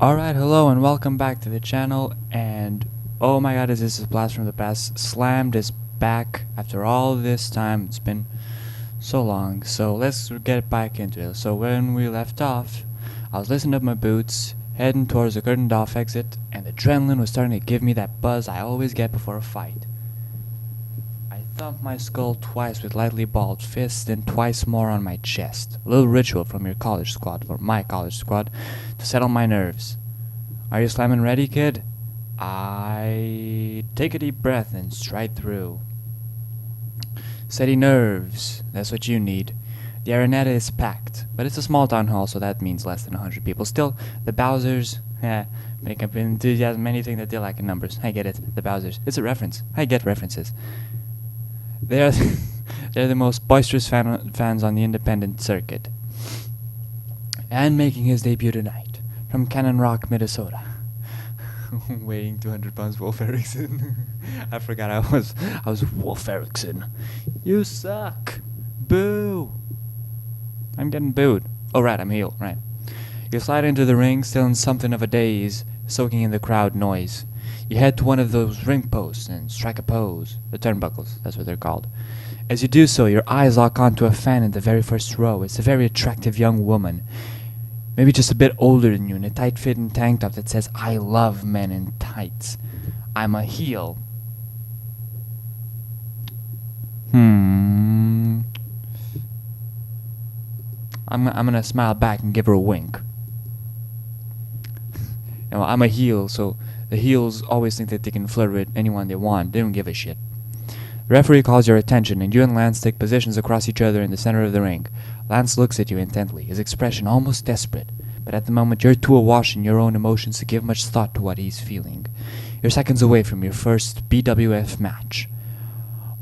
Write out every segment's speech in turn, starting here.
Alright, hello and welcome back to the channel, and oh my god, is this a blast from the past. Slammed is back after all this time. It's been so long, so let's get back into it. So when we left off, I was lacing up my boots, heading towards the curtained off exit, and adrenaline was starting to give me that buzz I always get before a fight. I thumped my skull twice with lightly balled fists, then twice more on my chest. A little ritual from your college squad, or my college squad, to settle my nerves. Are you slamming ready, kid? I take a deep breath and stride through. Steady nerves, that's what you need. The arenetta is packed, but it's a small town hall, so that means less than 100 people. Still, the Bowsers, make up enthusiasm anything that they lack in numbers. I get it, the Bowsers. It's a reference. I get references. They're they're the most boisterous fans on the independent circuit. And making his debut tonight, from Cannon Rock, Minnesota. Weighing 200 pounds, Wolf Erickson. I forgot I was Wolf Erickson. You suck. Boo. I'm getting booed. Oh right, I'm heel, right. You slide into the ring, still in something of a daze, soaking in the crowd noise. You head to one of those ring posts and strike a pose. The turnbuckles, that's what they're called. As you do so, your eyes lock onto a fan in the very first row. It's a very attractive young woman, maybe just a bit older than you, in a tight-fitting tank top that says, "I love men in tights. I'm a heel." I'm gonna smile back and give her a wink. You know, I'm a heel, so the heels always think that they can flirt with anyone they want. They don't give a shit. The referee calls your attention, and you and Lance take positions across each other in the center of the ring. Lance looks at you intently, his expression almost desperate, but at the moment you're too awash in your own emotions to give much thought to what he's feeling. You're seconds away from your first BWF match.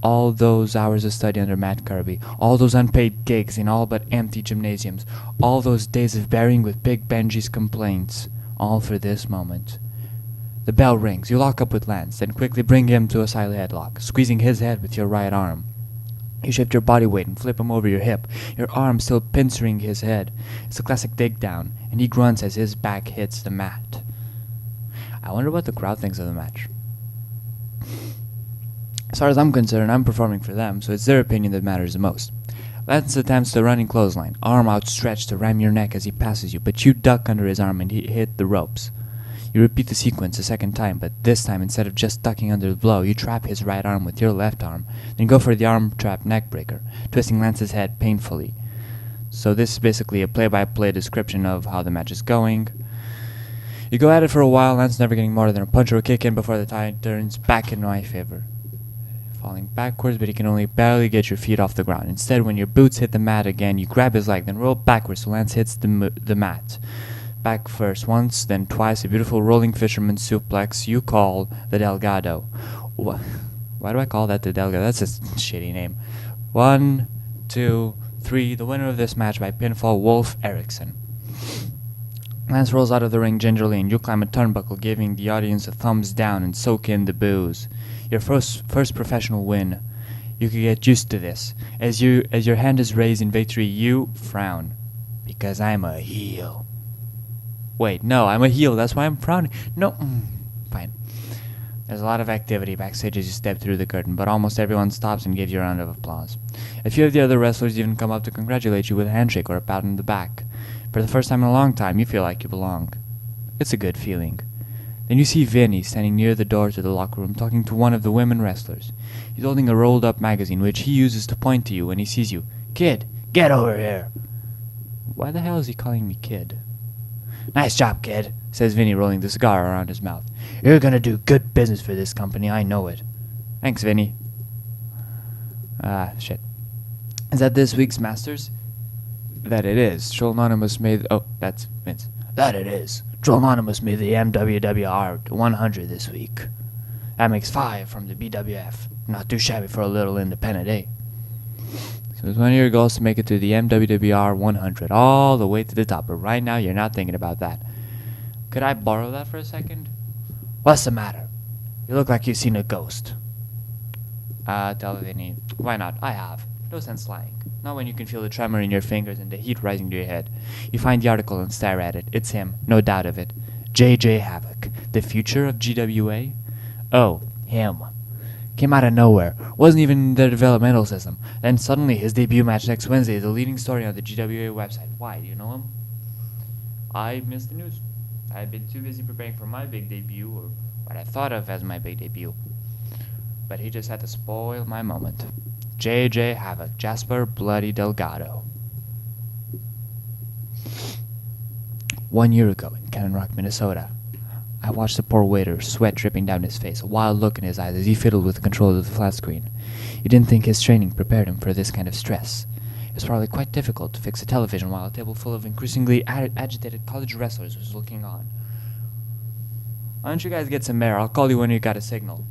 All those hours of study under Matt Kirby, all those unpaid gigs in all but empty gymnasiums, all those days of bearing with Big Benji's complaints, all for this moment. The bell rings. You lock up with Lance, then quickly bring him to a silent headlock, squeezing his head with your right arm. You shift your body weight and flip him over your hip, your arm still pincering his head. It's a classic dig down, and he grunts as his back hits the mat. I wonder what the crowd thinks of the match. As far as I'm concerned, I'm performing for them, so it's their opinion that matters the most. Lance attempts the running clothesline, arm outstretched to ram your neck as he passes you, but you duck under his arm and he hit the ropes. You repeat the sequence a second time, but this time, instead of just ducking under the blow, you trap his right arm with your left arm, then go for the arm trap neck breaker, twisting Lance's head painfully. So this is basically a play-by-play description of how the match is going. You go at it for a while, Lance never getting more than a punch or a kick in before the tide turns back in my favor. Falling backwards, but he can only barely get your feet off the ground. Instead, when your boots hit the mat again, you grab his leg, then roll backwards so Lance hits the mat. Back first once, then twice, a beautiful rolling fisherman suplex you call the Delgado. Why do I call that the Delgado? That's a shitty name. 1, 2, 3, the winner of this match by pinfall, Wolf Erickson. Lance rolls out of the ring gingerly, and you climb a turnbuckle, giving the audience a thumbs down and soak in the boos. Your first professional win. You can get used to this. As your hand is raised in victory, you frown. Because I'm a heel. Wait, no, I'm a heel, that's why I'm frowning. No, fine. There's a lot of activity backstage as you step through the curtain, but almost everyone stops and gives you a round of applause. A few of the other wrestlers even come up to congratulate you with a handshake or a pat on the back. For the first time in a long time, you feel like you belong. It's a good feeling. Then you see Vinny standing near the door to the locker room talking to one of the women wrestlers. He's holding a rolled-up magazine, which he uses to point to you when he sees you. "Kid, get over here!" Why the hell is he calling me kid? "Nice job, kid," says Vinny, rolling the cigar around his mouth. "You're gonna do good business for this company, I know it." "Thanks, Vinny." Shit. Is that this week's Masters? That it is. Troll Anonymous made... Oh, that's Vince. "That it is. Troll Anonymous made the MWWR 100 this week. That makes 5 from the BWF. Not too shabby for a little independent, eh?" So it's one of your goals to make it to the MWWR 100, all the way to the top, but right now you're not thinking about that. Could I borrow that for a second? "What's the matter? You look like you've seen a ghost." Tell Vinny. "Why not? I have. No sense lying. Not when you can feel the tremor in your fingers and the heat rising to your head. You find the article and stare at it. It's him, no doubt of it. JJ Havoc, the future of GWA? Oh, him. Came out of nowhere, wasn't even in their developmental system. Then suddenly his debut match next Wednesday is the leading story on the GWA website. Why, do you know him? I missed the news. I've been too busy preparing for my big debut, or what I thought of as my big debut. But he just had to spoil my moment. JJ Havoc, Jasper Bloody Delgado. 1 year ago in Cannon Rock, Minnesota, I watched the poor waiter, sweat dripping down his face, a wild look in his eyes as he fiddled with the controls of the flat screen. He didn't think his training prepared him for this kind of stress. It was probably quite difficult to fix a television while a table full of increasingly agitated college wrestlers was looking on. Why don't you guys get some air? I'll call you when you got a signal.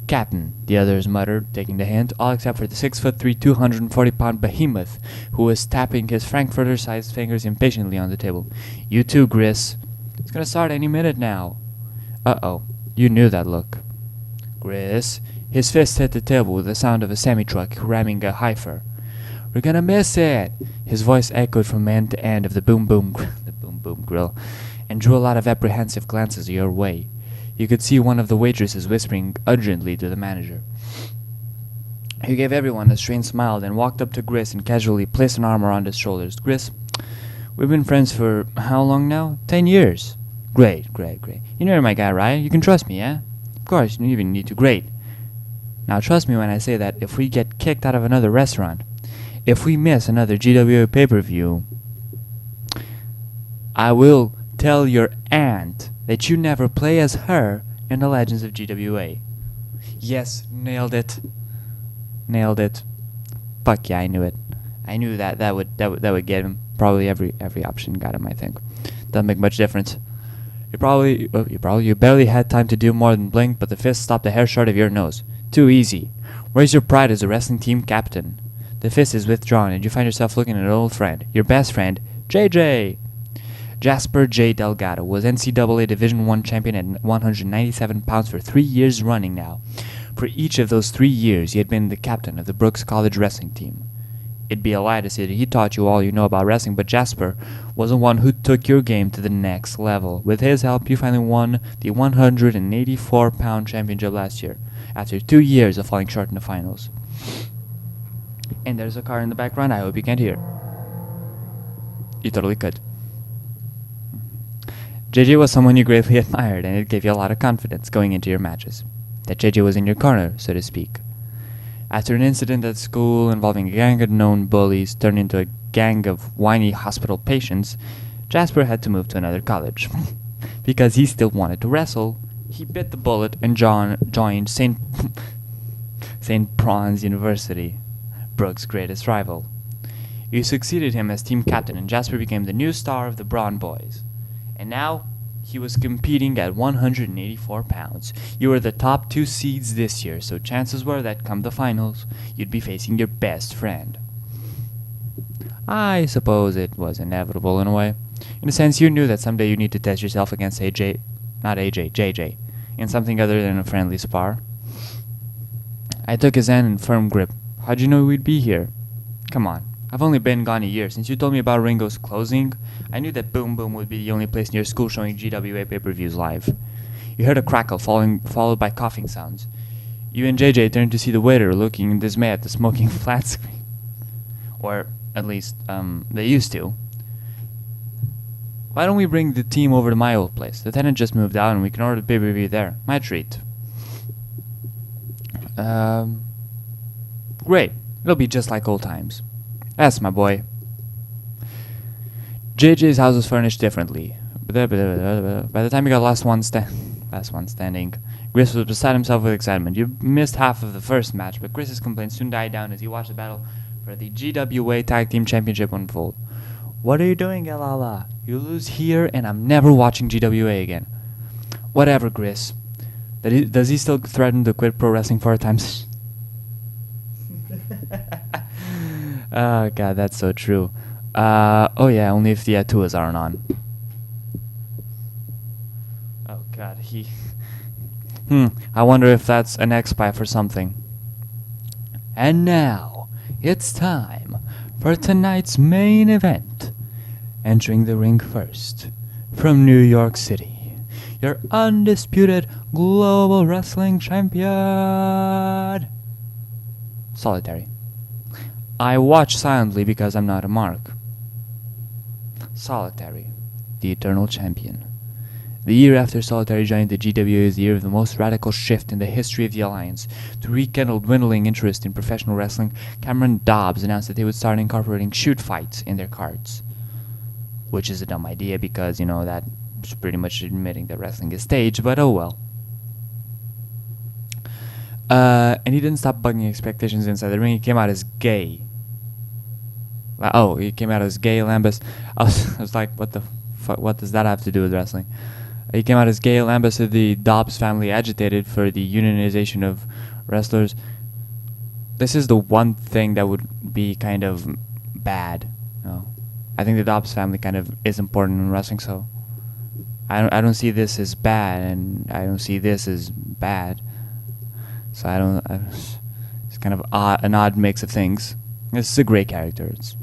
Captain, the others muttered, taking the hint, all except for the 6'3", 240-pound behemoth who was tapping his Frankfurter-sized fingers impatiently on the table. You too, Gris. It's gonna start any minute now. Uh-oh, you knew that look. Gris. His fist hit the table with the sound of a semi-truck ramming a heifer. We're gonna miss it! His voice echoed from end to end of the boom-boom grill, and drew a lot of apprehensive glances your way. You could see one of the waitresses whispering urgently to the manager. He gave everyone a strange smile, then walked up to Gris and casually placed an arm around his shoulders. Gris, we've been friends for how long now? 10 years. Great. You know you're my guy, right? You can trust me, yeah? Of course, you even need to. Great. Now trust me when I say that if we get kicked out of another restaurant, if we miss another GWA pay-per-view, I will tell your aunt that you never play as her in the Legends of GWA. Yes, nailed it. Fuck yeah, I knew it. I knew that would get him. Probably every option got him, I think. Doesn't make much difference. You barely had time to do more than blink, but the fist stopped a hair short of your nose. Too easy. Where's your pride as a wrestling team captain? The fist is withdrawn, and you find yourself looking at an old friend, your best friend, JJ. Jasper J. Delgado was NCAA Division I champion at 197 pounds for 3 years running now. For each of those 3 years, he had been the captain of the Brooks College wrestling team. It'd be a lie to say that he taught you all you know about wrestling, but Jasper was the one who took your game to the next level. With his help, you finally won the 184-pound championship last year, after 2 years of falling short in the finals. And there's a car in the background I hope you can't hear. You totally could. JJ was someone you greatly admired, and it gave you a lot of confidence going into your matches. That JJ was in your corner, so to speak. After an incident at school involving a gang of known bullies turned into a gang of whiny hospital patients, Jasper had to move to another college. Because he still wanted to wrestle, he bit the bullet and joined St. Prawn's University, Brooks' greatest rival. You succeeded him as team captain, and Jasper became the new star of the Brawn Boys. And now, he was competing at 184 pounds. You were the top 2 seeds this year, so chances were that come the finals, you'd be facing your best friend. I suppose it was inevitable in a way. In a sense, you knew that someday you need to test yourself against JJ, in something other than a friendly spar. I took his hand in firm grip. How'd you know we'd be here? Come on. I've only been gone a year. Since you told me about Ringo's closing, I knew that Boom Boom would be the only place near school showing GWA pay-per-views live. You heard a crackle followed by coughing sounds. You and JJ turned to see the waiter looking in dismay at the smoking flat screen. Or, at least, they used to. Why don't we bring the team over to my old place? The tenant just moved out and we can order the pay-per-view there. My treat. Great. It'll be just like old times. Yes, my boy. JJ's house was furnished differently. By the time he got last one standing, Gris was beside himself with excitement. You missed half of the first match, but Gris's complaints soon died down as he watched the battle for the GWA Tag Team Championship unfold. What are you doing, Elala? You lose here, and I'm never watching GWA again. Whatever, Gris. Does he still threaten to quit pro wrestling 4 times? Oh god, that's so true. Oh yeah, only if the Atuas aren't on. Oh god, I wonder if that's an X-Spy for something. And now, it's time for tonight's main event. Entering the ring first, from New York City, your undisputed global wrestling champion. Solitary. I watch silently because I'm not a mark. Solitary, the eternal champion. The year after Solitary joined the GWA is the year of the most radical shift in the history of the Alliance. To rekindle dwindling interest in professional wrestling, Cameron Dobbs announced that they would start incorporating shoot fights in their cards. Which is a dumb idea because, that's pretty much admitting that wrestling is staged, but oh well. And he didn't stop bugging expectations inside the ring. He came out as gay. He came out as gay Lambus. I was like, what the fuck? What does that have to do with wrestling? He came out as gay Lambus. The Dobbs family agitated for the unionization of wrestlers. This is the one thing that would be kind of bad. I think the Dobbs family kind of is important in wrestling, so I don't see this as bad, and I don't see this as bad. So it's kind of an odd mix of things. This is a great character. It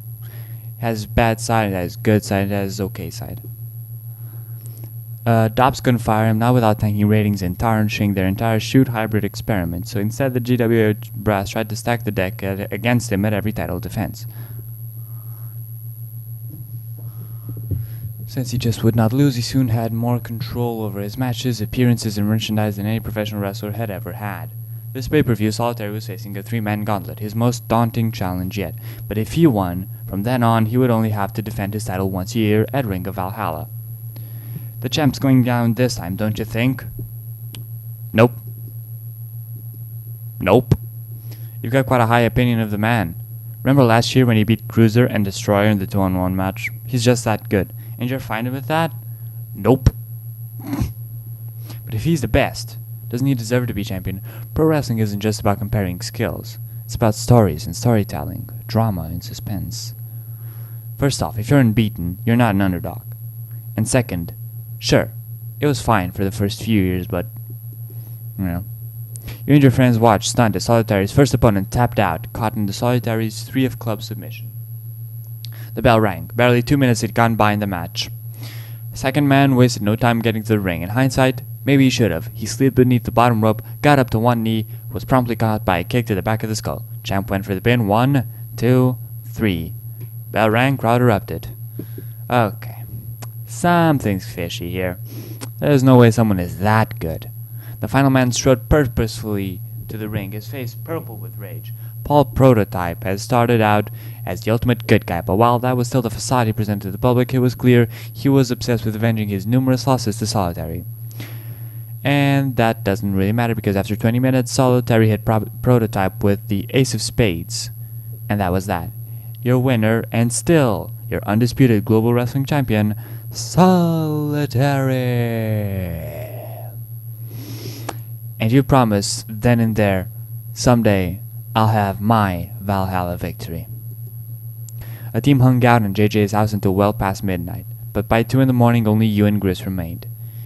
has bad side, it has good side, it has okay side. Dobbs couldn't fire him, not without tanking ratings and tarnishing their entire shoot hybrid experiment. So instead, the GWA brass tried to stack the deck against him at every title defense. Since he just would not lose, he soon had more control over his matches, appearances, and merchandise than any professional wrestler had ever had. This pay-per-view, Solitary was facing a three-man gauntlet, his most daunting challenge yet. But if he won, from then on he would only have to defend his title once a year at Ring of Valhalla. The champ's going down this time, don't you think? Nope. Nope. You've got quite a high opinion of the man. Remember last year when he beat Cruiser and Destroyer in the 2-on-1 match? He's just that good. And you're fine with that? Nope. But if he's the best, doesn't he deserve to be champion? Pro wrestling isn't just about comparing skills. It's about stories and storytelling, drama and suspense. First off, if you're unbeaten, you're not an underdog. And second, sure, it was fine for the first few years, but, you and your friends watched stunned as Solitary's first opponent tapped out, caught in the Solitary's 3 of club submission. The bell rang. Barely 2 minutes had gone by in the match. The second man wasted no time getting to the ring. In hindsight, maybe he should have. He slid beneath the bottom rope, got up to one knee, was promptly caught by a kick to the back of the skull. Champ went for the pin. 1, 2, 3. Bell rang, crowd erupted. Okay. Something's fishy here. There's no way someone is that good. The final man strode purposefully to the ring, his face purple with rage. Paul Prototype had started out as the ultimate good guy, but while that was still the facade he presented to the public, it was clear he was obsessed with avenging his numerous losses to Solitary. And that doesn't really matter because after 20 minutes, Solitary hit Prototype with the Ace of Spades. And that was that. Your winner, and still your undisputed global wrestling champion, Solitary. And you promise then and there, someday, I'll have my Valhalla victory. A team hung out in JJ's house until well past midnight, but by 2 in the morning only you and Gris remained.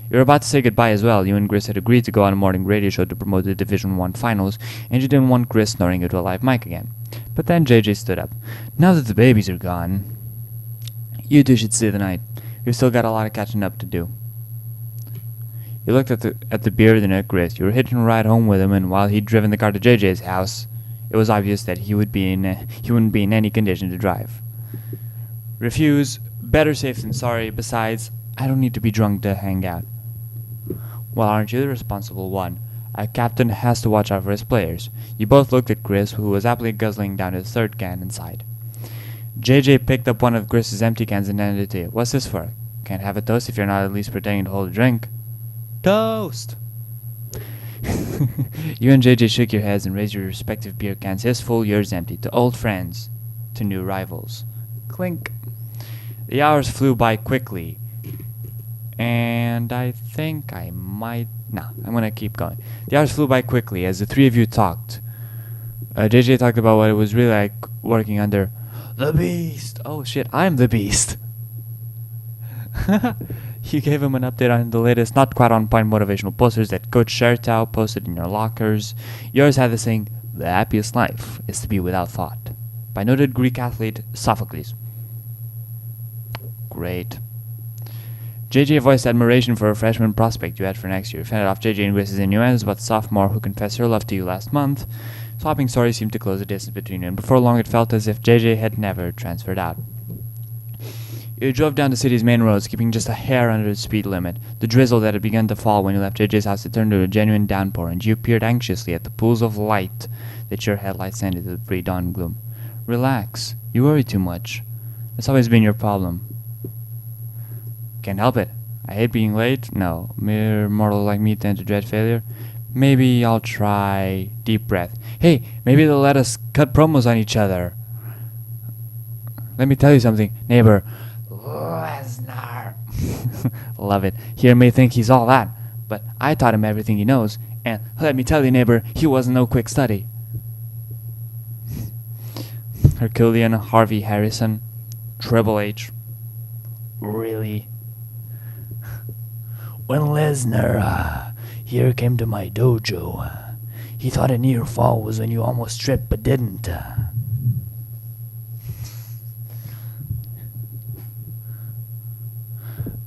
You were about to say goodbye as well. You and Gris had agreed to go on a morning radio show to promote the Division 1 finals, and you didn't want Gris snoring into a live mic again. But then JJ stood up. Now that the babies are gone, you two should stay the night. You've still got a lot of catching up to do. You looked at the bearded at Gris. You were hitching a ride home with him, and while he'd driven the car to JJ's house, it was obvious that he wouldn't be in any condition to drive. Refuse. Better safe than sorry. Besides, I don't need to be drunk to hang out. Well, aren't you the responsible one? A captain has to watch out for his players. You both looked at Gris, who was happily guzzling down his third can and sighed. JJ picked up one of Gris's empty cans and handed it to you. What's this for? Can't have a toast if you're not at least pretending to hold a drink. Toast! You and JJ shook your heads and raised your respective beer cans, his full, yours empty, to old friends, to new rivals. Clink. The hours flew by quickly, and I think I might... No, I'm gonna keep going. The hours flew by quickly as the three of you talked. JJ talked about what it was really like working under the Beast. Oh shit, I'm the Beast. You gave him an update on the latest, not quite on point motivational posters that Coach Shertow posted in your lockers. Yours had the saying, "The happiest life is to be without thought," by noted Greek athlete Sophocles. Great. JJ voiced admiration for a freshman prospect you had for next year. Fended off JJ and Chris's innuendos about the sophomore who confessed her love to you last month. Swapping stories seemed to close the distance between you, and before long it felt as if JJ had never transferred out. You drove down the city's main roads, keeping just a hair under the speed limit. The drizzle that had begun to fall when you left JJ's house had turned to a genuine downpour, and you peered anxiously at the pools of light that your headlights sent into the pre-dawn gloom. Relax. You worry too much. That's always been your problem. Can't help it. I hate being late. No. Mere mortal like me tend to dread failure. Maybe I'll try... Deep breath. Hey, maybe they'll let us cut promos on each other. Let me tell you something, neighbor. Lesnar. Love it. Here may think he's all that, but I taught him everything he knows, and let me tell you, neighbor, he wasn't no quick study. Herculean, Harvey Harrison, Triple H. Really? When Lesnar here came to my dojo, he thought a near fall was when you almost tripped but didn't.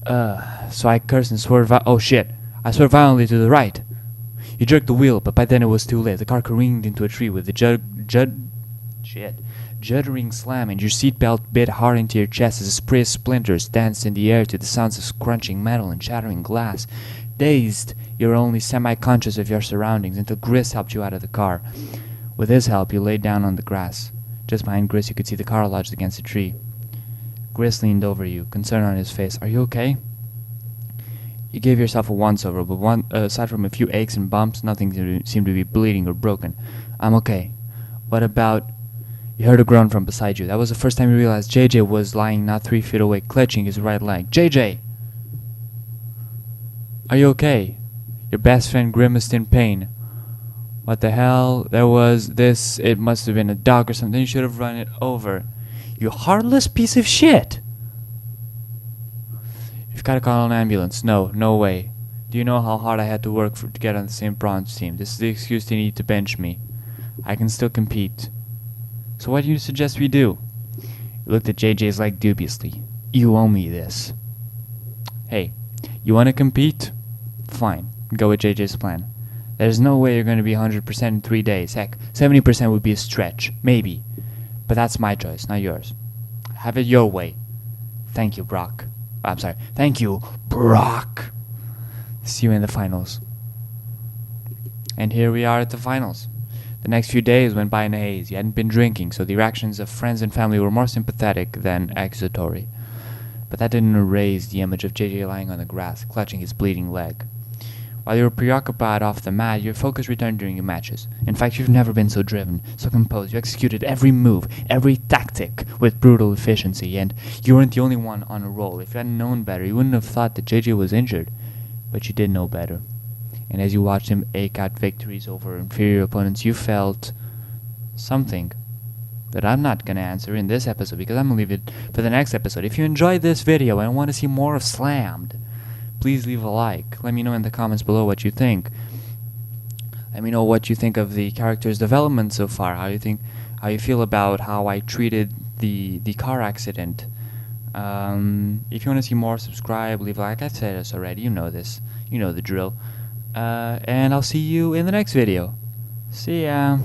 So I cursed and swore oh shit. I swore violently to the right. You jerked the wheel, but by then it was too late. The car careened into a tree with a juddering slam, and your seatbelt bit hard into your chest as a spray of splinters danced in the air to the sounds of crunching metal and shattering glass. Dazed, you were only semi-conscious of your surroundings until Gris helped you out of the car. With his help, you laid down on the grass. Just behind Gris, you could see the car lodged against a tree. Gris leaned over you, concern on his face. Are you okay? You gave yourself a once-over, but aside from a few aches and bumps, nothing seemed to be bleeding or broken. I'm okay. What about... You heard a groan from beside you. That was the first time you realized JJ was lying not 3 feet away, clutching his right leg. JJ! Are you okay? Your best friend grimaced in pain. What the hell? There was this... It must have been a dog or something. You should have run it over. You heartless piece of shit! You've got to call an ambulance. No, no way. Do you know how hard I had to work to get on the St. Bronze team? This is the excuse they need to bench me. I can still compete. So what do you suggest we do? You looked at JJ's leg dubiously. You owe me this. Hey, you want to compete? Fine. Go with JJ's plan. There's no way you're going to be 100% in 3 days. Heck, 70% would be a stretch. Maybe. But that's my choice, not yours. Have it your way. Thank you, Brock. I'm sorry. Thank you, Brock. See you in the finals. And here we are at the finals. The next few days went by in a haze. You hadn't been drinking, so the reactions of friends and family were more sympathetic than accusatory. But that didn't erase the image of JJ lying on the grass, clutching his bleeding leg. While you were preoccupied off the mat, your focus returned during your matches. In fact, you've never been so driven, so composed. You executed every move, every tactic with brutal efficiency, and you weren't the only one on a roll. If you hadn't known better, you wouldn't have thought that JJ was injured. But you did know better. And as you watched him eke out victories over inferior opponents, you felt something that I'm not going to answer in this episode because I'm going to leave it for the next episode. If you enjoyed this video and want to see more of Slammed, please leave a like. Let me know in the comments below what you think. Let me know what you think of the character's development so far. How you feel about how I treated the car accident. If you want to see more, subscribe, leave a like. I said this already. You know this. You know the drill. And I'll see you in the next video. See ya.